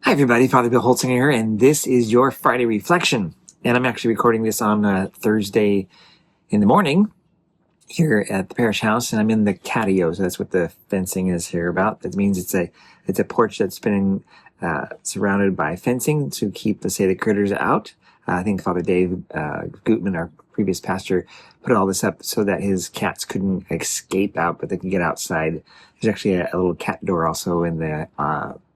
Hi, everybody. Father Bill Holtzinger here, and this is your Friday Reflection. And I'm actually recording this on Thursday in the morning here at the Parish house, and I'm in the catio, so that's what the fencing is here about. That means it's a porch that's been surrounded by fencing to keep, let's say, the critters out. I think Father Dave Gutman, our previous pastor, put all this up so that his cats couldn't escape out, but they could get outside. There's actually a little cat door also in the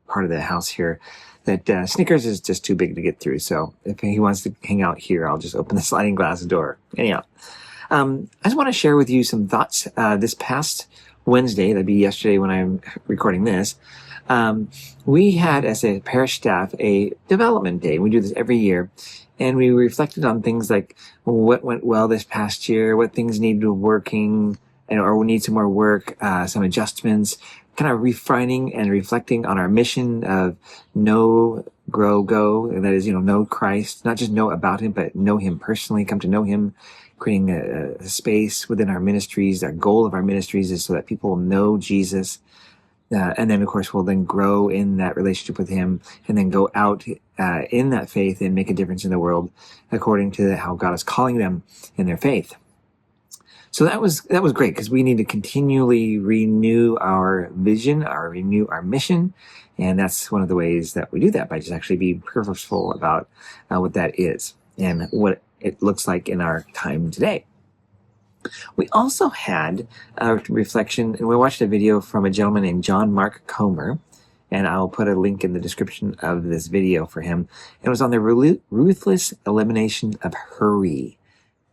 part of the house here that Snickers is just too big to get through. So if he wants to hang out here, I'll just open the sliding glass door. Anyhow, I just want to share with you some thoughts. This past Wednesday, that'd be yesterday when I'm recording this, we had, as a parish staff, a development day. We do this every year. And we reflected on things like what went well this past year, what things needed working, or we need some more work, some adjustments, kind of refining and reflecting on our mission of know, grow, go. And that is, know Christ, not just know about him, but know him personally, come to know him, creating a space within our ministries. Our goal of our ministries is so that people know Jesus. And then, of course, we'll then grow in that relationship with him and then go out in that faith and make a difference in the world according to how God is calling them in their faith. So that was great, because we need to continually renew our vision, renew our mission. And that's one of the ways that we do that, by just actually being purposeful about what that is and what it looks like in our time today. We also had a reflection, and we watched a video from a gentleman named John Mark Comer, and I'll put a link in the description of this video for him. It was on the Ruthless Elimination of Hurry.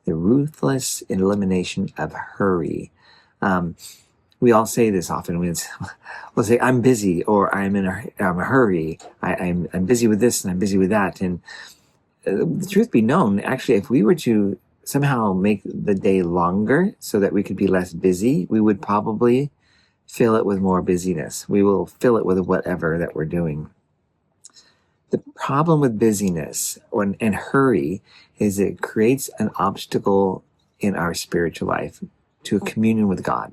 The Ruthless Elimination of Hurry. We all say this often. We'll say, I'm busy, or I'm in a hurry. I'm busy with this and I'm busy with that. And the truth be known, actually, if we were to somehow make the day longer so that we could be less busy, we would probably fill it with more busyness. We will fill it with whatever that we're doing. The problem with busyness and hurry is it creates an obstacle in our spiritual life to a communion with God.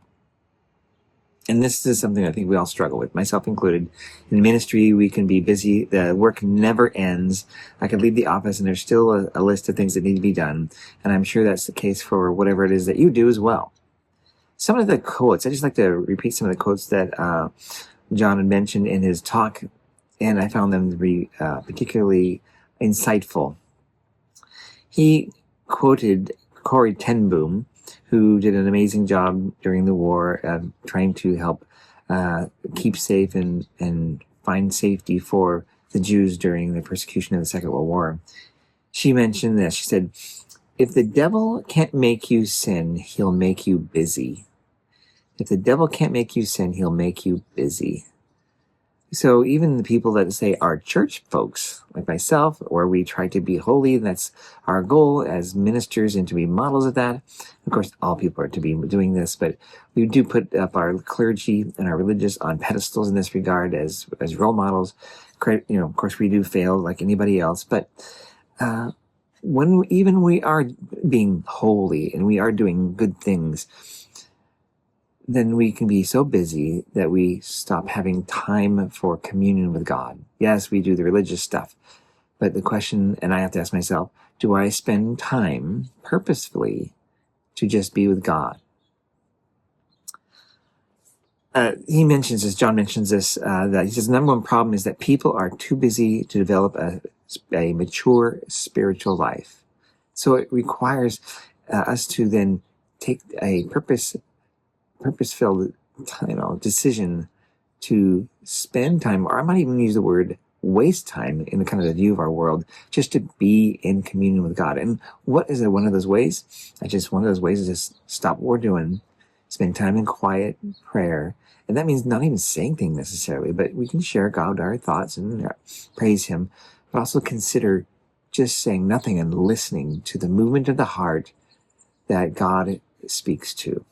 And this is something I think we all struggle with, myself included. In ministry, we can be busy. The work never ends. I could leave the office and there's still a list of things that need to be done. And I'm sure that's the case for whatever it is that you do as well. Some of the quotes, I just like to repeat some of the quotes that John had mentioned in his talk, and I found them to be particularly insightful. He quoted Corrie ten Boom, who did an amazing job during the war trying to help keep safe and find safety for the Jews during the persecution of the Second World War. She mentioned this. She said, if the devil can't make you sin, he'll make you busy. If the devil can't make you sin, he'll make you busy. So even the people that say are church folks, like myself, where we try to be holy, that's our goal as ministers and to be models of that. Of course, all people are to be doing this, but we do put up our clergy and our religious on pedestals in this regard as role models. Of course, we do fail like anybody else, but when even we are being holy and we are doing good things, then we can be so busy that we stop having time for communion with God. Yes, we do the religious stuff, but the question, and I have to ask myself, do I spend time purposefully to just be with God? He mentions this, John mentions this, that he says the number one problem is that people are too busy to develop a mature spiritual life. So it requires us to then take a purpose-filled decision to spend time, or I might even use the word waste time in the kind of the view of our world, just to be in communion with God. And what is it? One of those ways? One of those ways is just stop what we're doing, spend time in quiet prayer. And that means not even saying things necessarily, but we can share God our thoughts and praise him, but also consider just saying nothing and listening to the movement of the heart that God speaks to.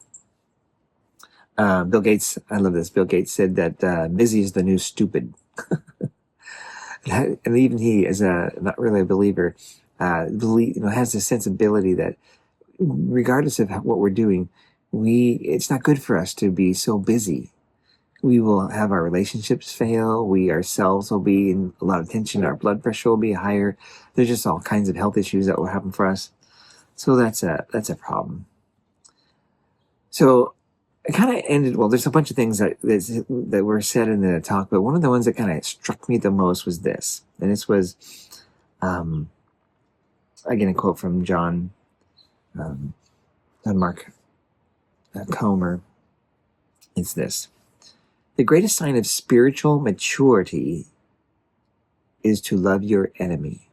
Bill Gates, I love this. Bill Gates said that busy is the new stupid. And even he, as not really a believer, has this sensibility that regardless of what we're doing, it's not good for us to be so busy. We will have our relationships fail. We ourselves will be in a lot of tension. Our blood pressure will be higher. There's just all kinds of health issues that will happen for us. So that's a problem. So it kind of ended, well, there's a bunch of things that were said in the talk, but one of the ones that kind of struck me the most was this. And this was, again, a quote from John Mark Comer. It's this: the greatest sign of spiritual maturity is to love your enemy.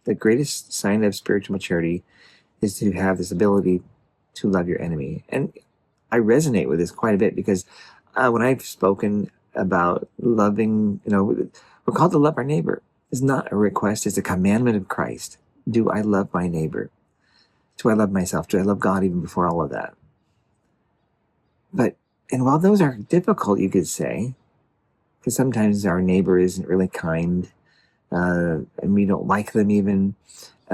The greatest sign of spiritual maturity is to have this ability to love your enemy. And I resonate with this quite a bit because when I've spoken about loving, we're called to love our neighbor. It's not a request, it's a commandment of Christ. Do I love my neighbor? Do I love myself? Do I love God even before all of that? And while those are difficult, you could say, because sometimes our neighbor isn't really kind, and we don't like them even,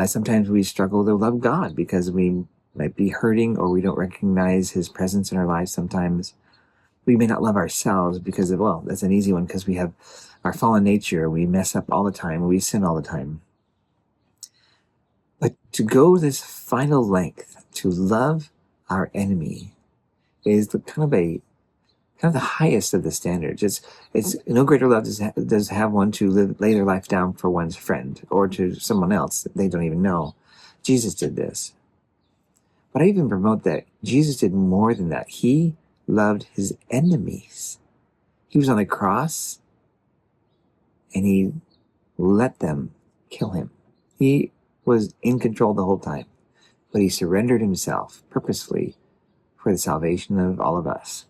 sometimes we struggle to love God because we might be hurting or we don't recognize his presence in our lives sometimes. We may not love ourselves because of, well, that's an easy one because we have our fallen nature. We mess up all the time. We sin all the time. But to go this final length, to love our enemy, is the kind of the highest of the standards. It's no greater love does have one to lay their life down for one's friend or to someone else that they don't even know. Jesus did this. But I even promote that Jesus did more than that. He loved his enemies. He was on the cross and he let them kill him. He was in control the whole time, but he surrendered himself purposefully for the salvation of all of us.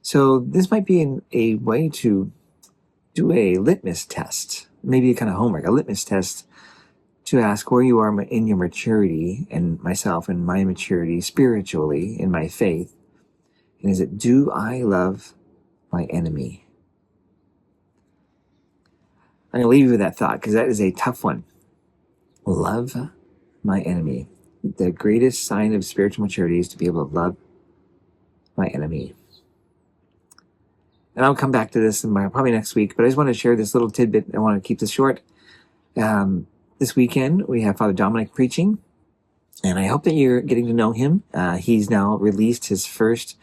So this might be a way to do a litmus test, maybe a kind of homework, a litmus test to ask where you are in your maturity, and myself and my maturity spiritually in my faith. And is it, do I love my enemy? I'm going to leave you with that thought because that is a tough one. Love my enemy. The greatest sign of spiritual maturity is to be able to love my enemy. And I'll come back to this probably next week, but I just want to share this little tidbit. I want to keep this short. This weekend, we have Father Dominic preaching, and I hope that you're getting to know him. He's now released his first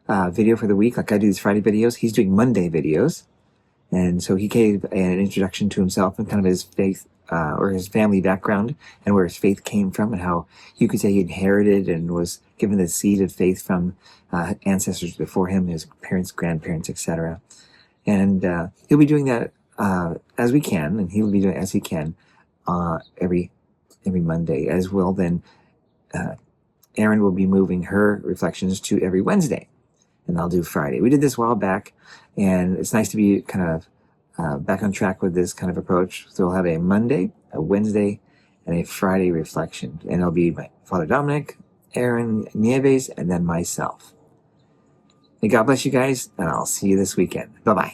video for the week. Like I do these Friday videos, he's doing Monday videos. And so he gave an introduction to himself and kind of his faith or his family background and where his faith came from and how you could say he inherited and was given the seed of faith from ancestors before him, his parents, grandparents, etc. And he'll be doing that as we can, and he will be doing it as he can every Monday. As well, then Erin will be moving her reflections to every Wednesday, and I'll do Friday. We did this a while back, and it's nice to be kind of back on track with this kind of approach. So we'll have a Monday, a Wednesday, and a Friday reflection. And it'll be by Father Dominic, Erin Nieves, and then myself. May God bless you guys, and I'll see you this weekend. Bye-bye.